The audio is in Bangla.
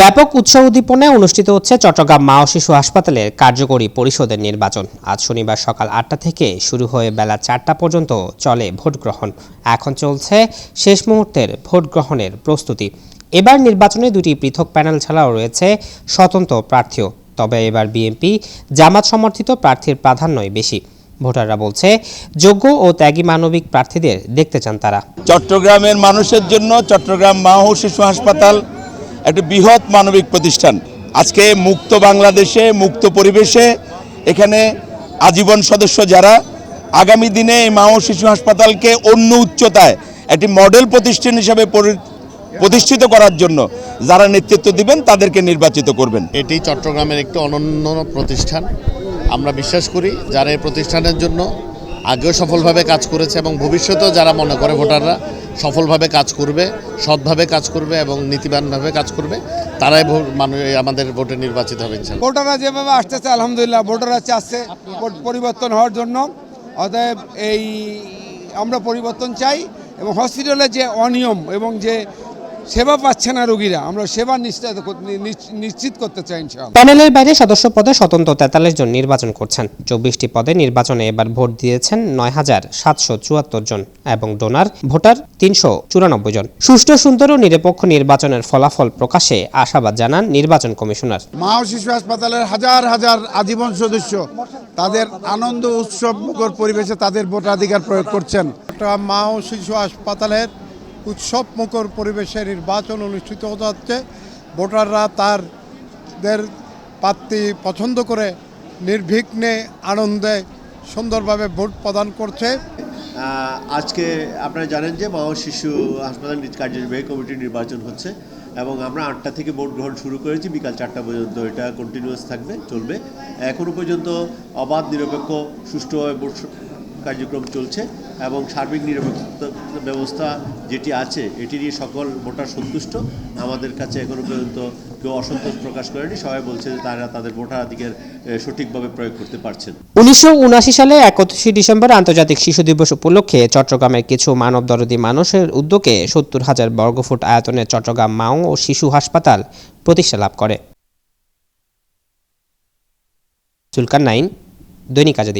ব্যাপক উৎসাহ উদ্দীপনায় অনুষ্ঠিত হচ্ছে চট্টগ্রাম মা ও শিশু হাসপাতালের কার্যকরী পরিষদের নির্বাচন। আজ শনিবার সকাল ৮টা থেকে শুরু হয়ে বেলা ৪টা পর্যন্ত চলে ভোট গ্রহণ। এখন চলছে শেষ মুহূর্তের ভোট গ্রহণের প্রস্তুতি। এবার নির্বাচনে দুটি পৃথক প্যানেল ছাড়াও রয়েছে স্বতন্ত্র প্রার্থীও। তবে এবার বিএনপি জামাত সমর্থিত প্রার্থীর প্রাধান্যই বেশি। ভোটাররা বলছে, যোগ্য ও ত্যাগী মানবিক প্রার্থীদের দেখতে চান তারা। চট্টগ্রামের মানুষের জন্য চট্টগ্রাম মা ও শিশু হাসপাতাল একটি বৃহৎ মানবিক প্রতিষ্ঠান। আজকে মুক্ত বাংলাদেশে, মুক্ত পরিবেশে এখানে আজীবন সদস্য যারা, আগামী দিনে এই মা ও শিশু হাসপাতালকে অন্য উচ্চতায় একটি মডেল প্রতিষ্ঠান হিসেবে প্রতিষ্ঠিত করার জন্য যারা নেতৃত্ব দিবেন তাদেরকে নির্বাচিত করবেন। এটি চট্টগ্রামের একটি অনন্য প্রতিষ্ঠান। আমরা বিশ্বাস করি যারা এই প্রতিষ্ঠানের জন্য আগেও সফলভাবে কাজ করেছে এবং ভবিষ্যতেও যারা মনে করে ভোটাররা সফলভাবে কাজ করবে, সৎভাবে কাজ করবে এবং নীতিবানভাবে কাজ করবে, তারাই আমাদের ভোটে নির্বাচিত হবে ইনশাআল্লাহ। ভোটাররা যেভাবে আসতেছে আলহামদুলিল্লাহ, ভোটাররা চাচ্ছে পরিবর্তন হওয়ার জন্য। অতএব আমরা পরিবর্তন চাই এবং হসপিটালে যে অনিয়ম এবং যে সেবা পাচ্ছে না রোগীরা, আমরা সেবা নিশ্চিত করতে চাই ইনশাআল্লাহ। প্যানেলের বাইরে সদস্য পদে স্বতন্ত্র 43 জন নির্বাচন করছেন। 24টি পদে নির্বাচনে এবার ভোট দিয়েছেন ৯,৭৭৪ জন এবং ডোনার ভোটার ৩৯৪ জন। সুষ্ঠু, সুন্দর ও নিরপেক্ষ নির্বাচনের ফলাফল প্রকাশে আশাবাদ জানান নির্বাচন কমিশনার। মা ও শিশু হাসপাতালের হাজার হাজার আজীবন সদস্য তাদের আনন্দ উৎসব মুখর পরিবেশে তাদের ভোটাধিকার প্রয়োগ করছেন। মা ও শিশু হাসপাতালের উৎসব মুখর পরিবেশে নির্বাচন অনুষ্ঠিত হতে হচ্ছে। ভোটাররা তাদের প্রার্থী পছন্দ করে নির্বিঘ্নে আনন্দে সুন্দরভাবে ভোট প্রদান করছে। আজকে আপনারা জানেন যে মা ও শিশু হাসপাতাল কার্যনির্বাহী কমিটির নির্বাচন হচ্ছে এবং আমরা 8টা থেকে ভোট গ্রহণ শুরু করেছি। বিকাল 4টা পর্যন্ত এটা কন্টিনিউয়াস থাকবে, চলবে। এখনও পর্যন্ত অবাধ, নিরপেক্ষ, সুষ্ঠুভাবে ভোট কার্যক্রম চলছে এবং সার্বিক নিরপেক্ষ ব্যবস্থা যেটি আছে এটি নিয়ে সকল ভোটার সন্তুষ্ট। আমাদের কাছে এখনো পর্যন্ত কেউ অসন্তোষ প্রকাশ করেনি। সবাই বলছে যে তারা তাদের ভোটাধিকার সঠিকভাবে প্রয়োগ করতে পারছেন। 1979 সালে 31 ডিসেম্বর আন্তর্জাতিক শিশু দিবস উপলক্ষে চট্টগ্রামের কিছু মানবদরদী মানুষের উদ্যোগে 70,000 বর্গফুট আয়তনের চট্টগ্রাম মা ও শিশু হাসপাতাল প্রতিষ্ঠা লাভ করে। জুলকার নাইন, দৈনিক আজাদী।